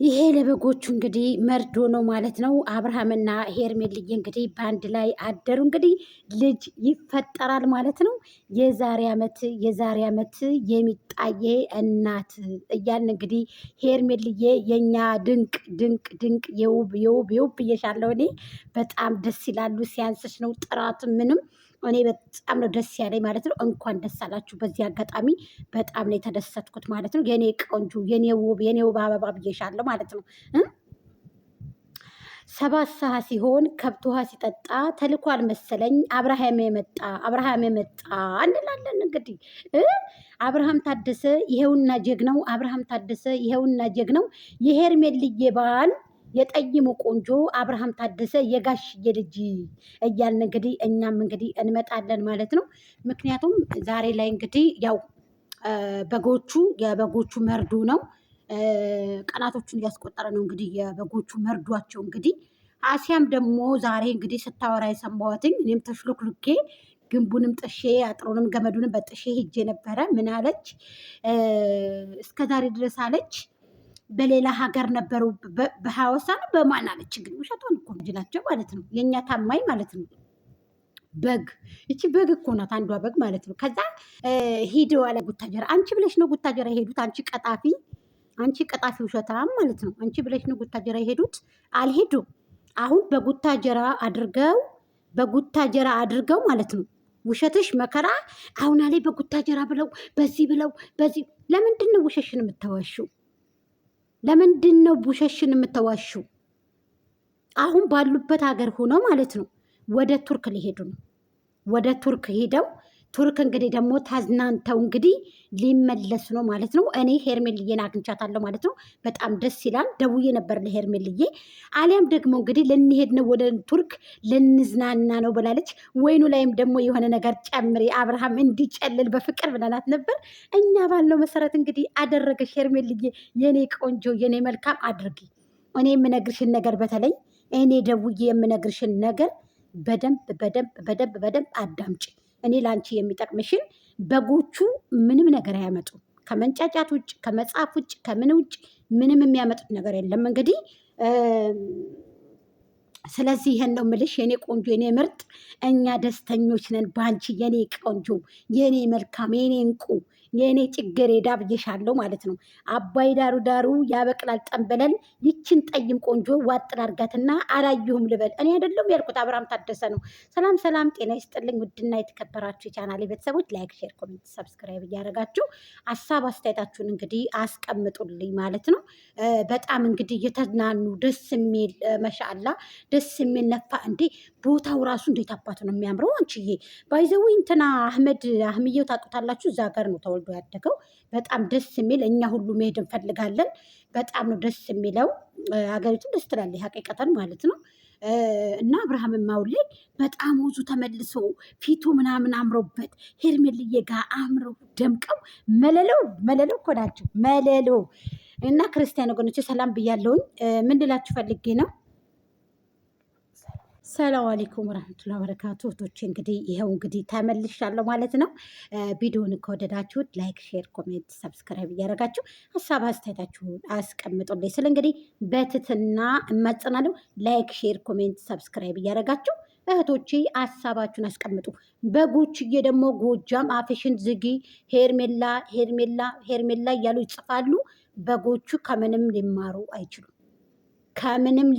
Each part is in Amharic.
ይሄ ለበጎቹ እንግዲህ መርዶ ነው ማለት ነው። አብርሃምና ሄርሜልዬ እንግዲህ በአንድ ላይ አደሩ። እንግዲህ ልጅ ይፈጠራል ማለት ነው። የዛሬ ዓመት የሚጣዬ እናት እያልን እንግዲህ ሄርሜልዬ የኛ ድንቅ ድንቅ ድንቅ የውብ የውብ የውብ ብዬሻለሁ። እኔ በጣም ደስ ይላሉ። ሲያንስሽ ነው ጥራት ምንም እኔ በጣም ነው ደስ ያለኝ ማለት ነው። እንኳን ደስ አላችሁ። በዚህ አጋጣሚ በጣም ነው የተደሰትኩት ማለት ነው። የኔ ቆንጆ የኔ ውብ አበባ ብዬሻለሁ ማለት ነው። 7 ሰዓት ሲሆን ከብት ውሃ ሲጠጣ ተልኳል መሰለኝ አብርሃም የመጣ እንላለን። እንግዲህ አብርሃም ታደሰ ይሄውና ጀግናው አብርሃም ታደሰ ይሄውና ጀግናው የሄርሜልዬ ባል የጠይሙ ቆንጆ አብርሃም ታደሰ የጋሽዬ ልጅ እያልን እንግዲህ እኛም እንግዲህ እንመጣለን ማለት ነው። ምክንያቱም ዛሬ ላይ እንግዲህ ያው የበጎቹ መርዶ ነው። ቀናቶቹን እያስቆጠረ ነው እንግዲህ የበጎቹ መርዷቸው። እንግዲህ አሲያም ደግሞ ዛሬ እንግዲህ ስታወራ የሰማኋትኝ እኔም ተሽሎክሉኬ ግንቡንም ጥሼ አጥሩንም ገመዱንም በጥሼ ሄጄ ነበረ። ምን አለች? እስከ ዛሬ ድረስ አለች በሌላ ሀገር ነበሩ። በሐዋሳ ነው በማን አለች። እንግዲህ ውሸቷን እኮ ናቸው ማለት ነው። የእኛ ታማኝ ማለት ነው። በግ እቺ በግ እኮ ናት፣ አንዷ በግ ማለት ነው። ከዛ ሂደው አለ ጉታጀራ። አንቺ ብለሽ ነው ጉታጀራ የሄዱት? አንቺ ቀጣፊ ውሸታም ማለት ነው። አንቺ ብለሽ ነው ጉታጀራ የሄዱት? አልሄዱም። አሁን በጉታጀራ አድርገው ማለት ነው። ውሸትሽ መከራ አሁን ላይ በጉታጀራ ብለው በዚህ ለምንድን ነው ውሸሽን የምታዋሽው? ለምንድን ነው ውሸሽን የምታዋሽው? አሁን ባሉበት ሀገር ሆነው ማለት ነው ወደ ቱርክ ሊሄዱ ነው። ወደ ቱርክ ሄደው ቱርክ እንግዲህ ደግሞ ታዝናንተው እንግዲህ ሊመለሱ ነው ማለት ነው። እኔ ሄርሜልዬን አግኝቻታለሁ ማለት ነው። በጣም ደስ ይላል። ደውዬ ነበር ለሄርሜልዬ። አሊያም ደግሞ እንግዲህ ልንሄድ ነው ወደ ቱርክ ልንዝናና ነው ብላለች። ወይኑ ላይም ደግሞ የሆነ ነገር ጨምሪ አብርሃም እንዲጨልል በፍቅር ብለናት ነበር። እኛ ባለው መሰረት እንግዲህ አደረገች። ሄርሜልዬ የኔ ቆንጆ የኔ መልካም አድርጊ። እኔ የምነግርሽን ነገር በተለይ እኔ ደውዬ የምነግርሽን ነገር በደንብ አዳምጪ። እኔ ለአንቺ የሚጠቅምሽን በጎቹ ምንም ነገር አያመጡም። ከመንጫጫት ውጭ ከመጽሐፍ ውጭ ከምን ውጭ ምንም የሚያመጡት ነገር የለም። እንግዲህ ስለዚህ ይሄን ነው የምልሽ የኔ ቆንጆ የኔ ምርጥ፣ እኛ ደስተኞች ነን በአንቺ የኔ ቆንጆ የኔ መልካም የኔ እንቁ የኔ ጭገሬዳ ብዬሻለሁ ማለት ነው። አባይ ዳሩ ያበቅላል ጠንበለል። ይችን ጠይም ቆንጆ ዋጥ ላድርጋትና አላየሁም ልበል። እኔ አይደለም ያልኩት አብርሃም ታደሰ ነው። ሰላም ጤና ይስጥልኝ። ውድና የተከበራችሁ የቻናሌ ቤተሰቦች ላይክ፣ ሼር፣ ኮሜንት፣ ሰብስክራይብ እያደረጋችሁ ሀሳብ አስተያየታችሁን እንግዲህ አስቀምጡልኝ ማለት ነው። በጣም እንግዲህ የተዝናኑ ደስ የሚል መሻላ ደስ የሚል ነፋ። እንዴ ቦታው ራሱ እንዴት አባቱ ነው የሚያምረው። አንቺዬ ባይዘዊ እንትና አህምዬው ታውቁታላችሁ። እዛ ጋር ነው ተወልዶ ያደገው። በጣም ደስ የሚል እኛ ሁሉ መሄድ እንፈልጋለን። በጣም ነው ደስ የሚለው። ሀገሪቱን ደስ ትላለች ሀቂቀተን ማለት ነው። እና አብርሃም ማውሌ በጣም ወዙ ተመልሶ ፊቱ ምናምን አምሮበት ሄርሜልዬ ጋር አምረው ደምቀው መለለው እኮ ናቸው መለሎ። እና ክርስቲያን ወገኖች ሰላም ብያለሁኝ። ምን ልላችሁ ፈልጌ ነው። ሰላም አለይኩም ወራህመቱላሂ ወበረካቱ። እህቶቼ እንግዲህ ይኸው እንግዲህ ተመልሻለሁ ማለት ነው። ቪዲዮውን ከወደዳችሁት ላይክ፣ ሼር፣ ኮሜንት፣ ሰብስክራይብ እያደረጋችሁ ሀሳብ አስተያየታችሁን አስቀምጡልኝ ስለ እንግዲህ በትትና እማጸናለሁ። ላይክ፣ ሼር፣ ኮሜንት፣ ሰብስክራይብ እያደረጋችሁ እህቶቼ ሀሳባችሁን አስቀምጡ። በጎችዬ ደግሞ ጎጃም አፍሽን ዝጊ ሄርሜላ እያሉ ይጽፋሉ። በጎቹ ከምንም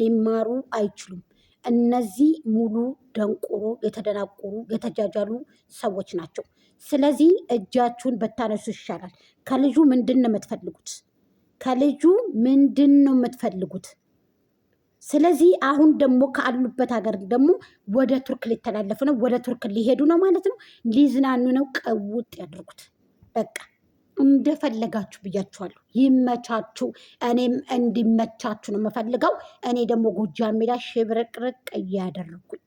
ሊማሩ አይችሉም። እነዚህ ሙሉ ደንቆሮ የተደናቆሩ የተጃጃሉ ሰዎች ናቸው። ስለዚህ እጃችሁን በታነሱ ይሻላል። ከልጁ ምንድን ነው የምትፈልጉት? ስለዚህ አሁን ደግሞ ካሉበት ሀገር ደግሞ ወደ ቱርክ ሊተላለፉ ነው። ወደ ቱርክ ሊሄዱ ነው ማለት ነው። ሊዝናኑ ነው። ቀውጥ ያድርጉት በቃ እንደፈለጋችሁ ብያችኋለሁ። ይመቻችሁ። እኔም እንዲመቻችሁ ነው የምፈልገው። እኔ ደግሞ ጎጃሜ ላይ ሽብርቅርቅ እያደረኩኝ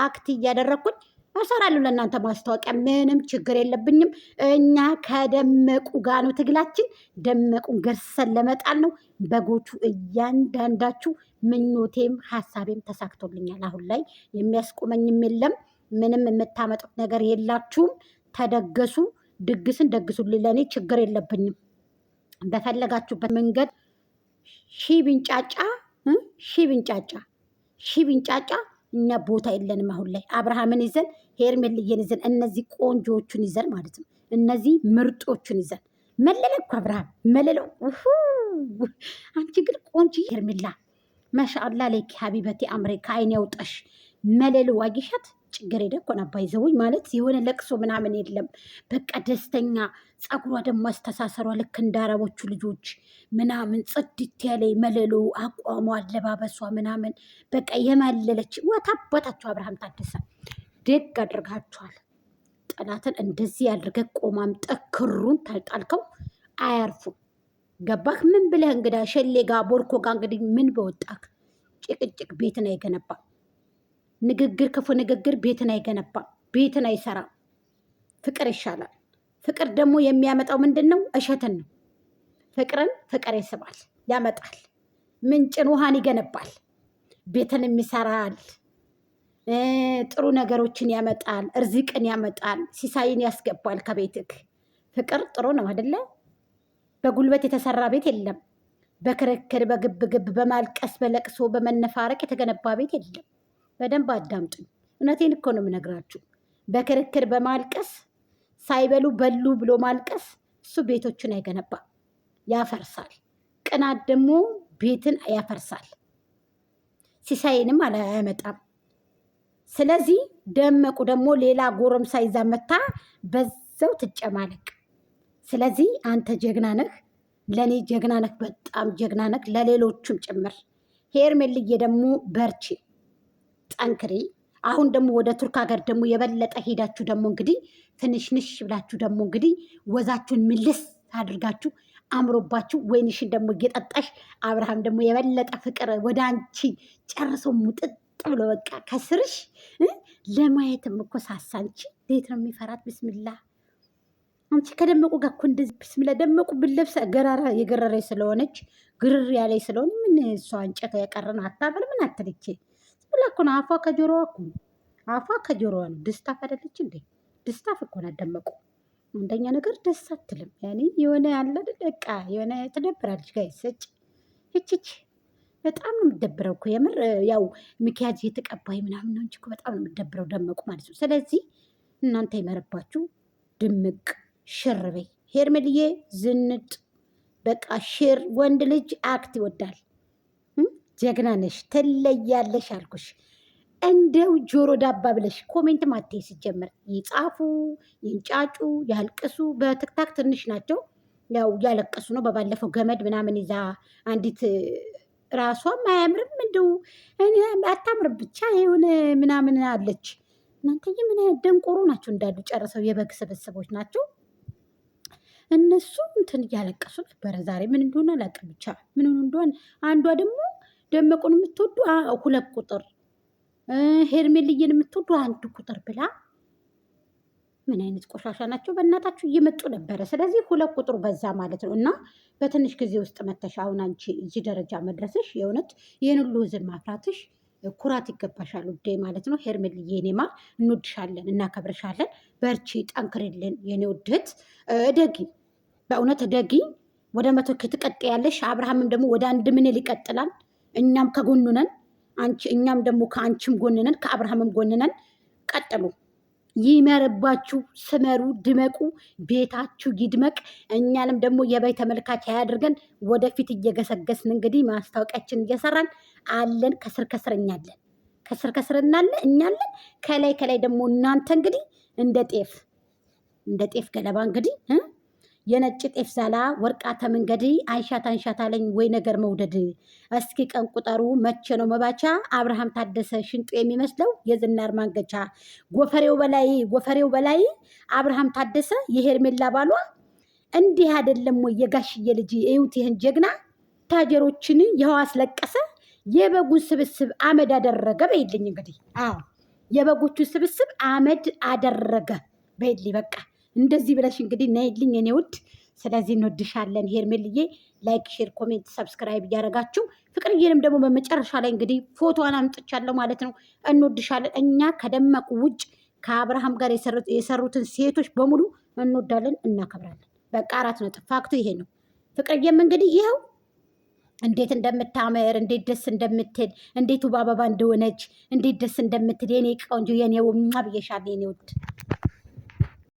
አክት እያደረኩኝ እሰራለሁ ለእናንተ ማስታወቂያ። ምንም ችግር የለብኝም። እኛ ከደመቁ ጋር ነው ትግላችን። ደመቁን ገርሰን ለመጣል ነው። በጎቹ እያንዳንዳችሁ ምኞቴም ሀሳቤም ተሳክቶልኛል። አሁን ላይ የሚያስቆመኝም የለም። ምንም የምታመጡት ነገር የላችሁም። ተደገሱ፣ ድግስን ደግሱልኝ። ለእኔ ችግር የለብኝም። በፈለጋችሁበት መንገድ ሺ ብንጫጫ ሺ ብንጫጫ ሺ ብንጫጫ እኛ ቦታ የለንም አሁን ላይ አብርሃምን ይዘን ሄርሜልዬን ይዘን እነዚህ ቆንጆዎቹን ይዘን ማለት ነው። እነዚህ ምርጦቹን ይዘን መለለ እኮ አብርሃም መለለው። አንቺ ግን ቆንጆ ሄርሜላ ማሻአላ ላይክ ሀቢበቴ አምሬ ከአይን ያውጣሽ መለለው ዋጊሻት ችግር ሄደ እኮ ናባይ ዘውኝ ማለት የሆነ ለቅሶ ምናምን የለም። በቃ ደስተኛ ፀጉሯ ደግሞ አስተሳሰሯ ልክ እንደ አረቦቹ ልጆች ምናምን ጽድት ያለ መለሎ አቋሟ አለባበሷ ምናምን በቃ የማለለች ወታበታችሁ አብርሃም ታደሰ ደግ አድርጋችኋል። ጠላትን እንደዚህ ያድርገ ቆማም ጠክሩን ታልጣልከው አያርፉም። ገባክ? ምን ብለህ እንግዳ ሸሌ ጋ ቦርኮ ጋ እንግዲህ ምን በወጣክ ጭቅጭቅ ቤትን አይገነባም። ንግግር ክፉ ንግግር ቤትን አይገነባም፣ ቤትን አይሰራም። ፍቅር ይሻላል። ፍቅር ደግሞ የሚያመጣው ምንድን ነው? እሸትን ነው። ፍቅርን ፍቅር ይስባል፣ ያመጣል። ምንጭን ውሃን ይገነባል፣ ቤትን ይሰራል። ጥሩ ነገሮችን ያመጣል፣ እርዝቅን ያመጣል፣ ሲሳይን ያስገባል ከቤትክ። ፍቅር ጥሩ ነው አይደለ? በጉልበት የተሰራ ቤት የለም። በክርክር በግብግብ በማልቀስ በለቅሶ በመነፋረቅ የተገነባ ቤት የለም። በደንብ አዳምጡኝ። እውነቴን እኮ ነው የምነግራችሁ። በክርክር በማልቀስ ሳይበሉ በሉ ብሎ ማልቀስ እሱ ቤቶችን አይገነባም፣ ያፈርሳል። ቅናት ደግሞ ቤትን ያፈርሳል፣ ሲሳይንም አያመጣም። ስለዚህ ደመቁ ደግሞ ሌላ ጎረምሳ ይዛ መታ በዛው ትጨማለቅ። ስለዚህ አንተ ጀግና ነህ፣ ለእኔ ጀግና ነህ፣ በጣም ጀግና ነህ፣ ለሌሎቹም ጭምር። ሄርሜልዬ ደግሞ በርቺ፣ ጠንክሪ። አሁን ደግሞ ወደ ቱርክ ሀገር ደግሞ የበለጠ ሄዳችሁ ደግሞ እንግዲህ ትንሽንሽ ብላችሁ ደግሞ እንግዲህ ወዛችሁን ምልስ አድርጋችሁ አምሮባችሁ ወይንሽን ደግሞ እየጠጣሽ አብርሃም ደግሞ የበለጠ ፍቅር ወደ አንቺ ጨርሶ ሙጥጥ ብሎ በቃ ከስርሽ ለማየትም እኮ ሳሳንቺ እንዴት ነው የሚፈራት? ብስምላ አንቺ ከደመቁ ጋር እኮ እንደዚህ ብስምላ ደመቁ ብለብሰ ገራራ የገረረች ስለሆነች ግርር ያለች ስለሆነ ምን እሷ እንጨት ያቀረን አታበል ምን አትልቼ ብላ እኮ ነው። አፏ ከጆሮዋ እኮ ነው። አፏ ከጆሮዋ ነው። ድስታፍ አይደለች እንዴ? ድስታፍ እኮ ናት ደመቁ። አንደኛ ነገር ደስ አትልም። ያኔ የሆነ ያለ በቃ የሆነ ትደብራለች። ጋይሰጭ እችች በጣም ነው የምትደብረው እኮ የምር። ያው ሚኪያጅ የተቀባይ ምናምን ነው እንጂ እኮ በጣም ነው የምትደብረው ደመቁ ማለት ነው። ስለዚህ እናንተ ይመረባችሁ፣ ድምቅ ሽርበይ ሄርሜልዬ ዝንጥ በቃ ሽር። ወንድ ልጅ አክት ይወዳል። ጀግና ነሽ፣ ትለያለሽ አልኩሽ። እንደው ጆሮ ዳባ ብለሽ ኮሜንት ማቴ ሲጀመር ይጻፉ፣ ይንጫጩ፣ ያልቅሱ። በትክታክ ትንሽ ናቸው፣ ያው እያለቀሱ ነው። በባለፈው ገመድ ምናምን ይዛ አንዲት ራሷም አያምርም፣ እንደው አታምርም፣ ብቻ የሆነ ምናምን አለች። እናንተዬ ምን ደንቆሮ ናቸው እንዳሉ ጨርሰው የበግ ስብስቦች ናቸው እነሱ። እንትን እያለቀሱ ነበረ ዛሬ። ምን እንደሆነ አላውቅም፣ ብቻ ምን እንደሆነ። አንዷ ደግሞ ደመቁን የምትወዱ 2 ቁጥር ሄርሜልዬን የምትወዱ 1 ቁጥር ብላ ምን አይነት ቆሻሻ ናቸው በእናታችሁ እየመጡ ነበረ። ስለዚህ 2 ቁጥሩ በዛ ማለት ነው። እና በትንሽ ጊዜ ውስጥ መተሽ አሁን አንቺ እዚህ ደረጃ መድረስሽ የእውነት ይህን ሁሉ ህዝብ ማፍራትሽ ኩራት ይገባሻል ውዴ ማለት ነው። ሄርሜልዬ የኔ ማር እንወድሻለን፣ እናከብርሻለን። በርቺ፣ ጠንክርልን የኔ ውድት። እደጊ፣ በእውነት እደጊ። ወደ 100 ትቀጥያለሽ። አብርሃምም ደግሞ ወደ 1 ምንል ይቀጥላል። እኛም ከጎኑ ነን። እኛም ደግሞ ከአንቺም ጎን ነን፣ ከአብርሃምም ጎን ነን። ቀጥሉ፣ ይመርባችሁ፣ ስመሩ፣ ድመቁ፣ ቤታችሁ ይድመቅ። እኛንም ደግሞ የበይ ተመልካች አያድርገን። ወደፊት እየገሰገስን እንግዲህ ማስታወቂያችን እየሰራን አለን። ከስር ከስር እኛለን፣ ከስር ከስር እኛለን። ከላይ ከላይ ደግሞ እናንተ እንግዲህ እንደ ጤፍ ገለባ እንግዲህ የነጭ ጤፍ ዛላ ወርቃተ መንገድ አይሻት አንሻት አለኝ ወይ ነገር መውደድ። እስኪ ቀን ቁጠሩ መቼ ነው መባቻ? አብርሃም ታደሰ ሽንጡ የሚመስለው የዝናር ማንገቻ። ጎፈሬው በላይ አብርሃም ታደሰ የሄርሜላ ባሏ። እንዲህ አይደለም ወይ የጋሽዬ ልጅ? እዩት ይህን ጀግና። ታጀሮችን የህዋ አስለቀሰ። የበጉን ስብስብ አመድ አደረገ በይልኝ እንግዲህ። አዎ የበጎቹ ስብስብ አመድ አደረገ በይልኝ። በቃ እንደዚህ ብለሽ እንግዲህ ነይልኝ የኔ ውድ። ስለዚህ እንወድሻለን ሄርሜልዬ። ላይክ፣ ሼር፣ ኮሜንት፣ ሰብስክራይብ እያደረጋችሁ ፍቅርዬንም ደግሞ በመጨረሻ ላይ እንግዲህ ፎቶዋን አምጥቻለሁ ማለት ነው። እንወድሻለን። እኛ ከደመቁ ውጭ ከአብርሃም ጋር የሰሩትን ሴቶች በሙሉ እንወዳለን፣ እናከብራለን። በቃ 4 ነጥብ። ፋክቱ ይሄ ነው። ፍቅርዬም እንግዲህ ይኸው እንዴት እንደምታምር እንዴት ደስ እንደምትል እንዴት ውብ አበባ እንደሆነች እንዴት ደስ እንደምትል የኔ ቆንጆ የኔ ውማ ብዬሻለሁ የኔ ውድ